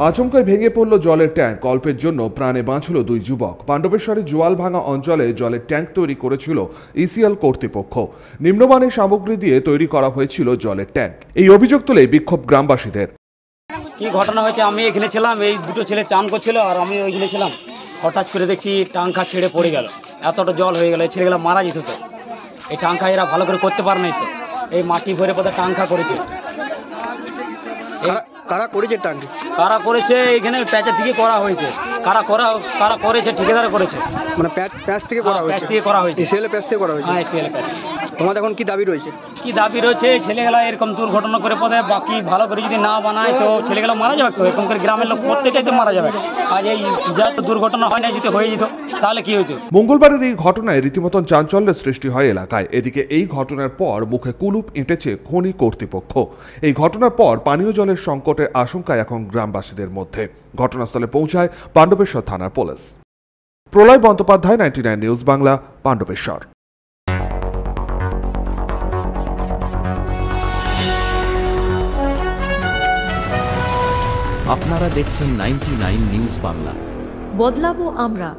আচমকায় ভেঙে পড়ল জলের ট্যাঙ্ক। অল্পের জন্য প্রাণে বাঁচল দুই যুবক। পাণ্ডবেশ্বরের জোয়ালভাঙা অঞ্চলে জলের ট্যাঙ্ক তৈরি করেছিল ইসিএল কর্তৃপক্ষ। নিম্নমানের সামগ্রী দিয়ে তৈরি করা হয়েছিল জলের ট্যাঙ্ক। এই অভিযোগ তুলে বিক্ষোভ গ্রামবাসীদের। কি ঘটনা হয়েছে, আমি এখানে ছিলাম, এই দুটো ছেলে চান করছিল আর আমি ওইখানে ছিলাম। হঠাৎ করে দেখছি টাঙ্কা ছেড়ে পড়ে গেল, এতটা জল হয়ে গেল, ছেলেগুলো মারা যেত। তো এই টাঙ্কা এরা ভালো করে করতে পারে নাই, তো এই মাটি ভরে পথে টাঙ্কা করেছে। কারা করেছে টাঙ্কি? কারা করেছে এখানে প্যাচের দিকে করা হয়েছে। কারা করেছে ঠিকাদার করেছে, মানে প্যাচ থেকে করা হয়েছে। প্যাচ থেকে করা হয়েছে, এসএল প্যাচ থেকে করা হয়েছে। হ্যাঁ এসএল প্যাচ। তোমাদের এখন কি দাবি রয়েছে? কি দাবি রয়েছে, ছেলেগুলা এরকম দুর্ঘটনা করে পথে বাকি ভালো করে যদি না বানায় তো ছেলেগুলো মারা যাবে। তো এরকম করে গ্রামের লোক প্রত্যেকটাই তো মারা যাবে। আর এই যা দুর্ঘটনা হয় না, যদি হয়ে যেত তাহলে কি হতো। মঙ্গলবারের এই ঘটনায় রীতিমতন চাঞ্চল্যের সৃষ্টি হয় এলাকায়। এদিকে এই ঘটনার পর মুখে কুলুপ এঁটেছে খনি কর্তৃপক্ষ। এই ঘটনার পর পানীয় জলের সংকটের আশঙ্কা এখন গ্রামবাসীদের মধ্যে। ঘটনাস্থলে পৌঁছায় পাণ্ডবেশ্বর থানার পুলিশ। প্রলয় বন্দ্যোপাধ্যায়, 99 নিউজ বাংলা, পাণ্ডবেশ্বর। আপনারা দেখছেন 99 নিউজ বাংলা। বদলাবো আমরা।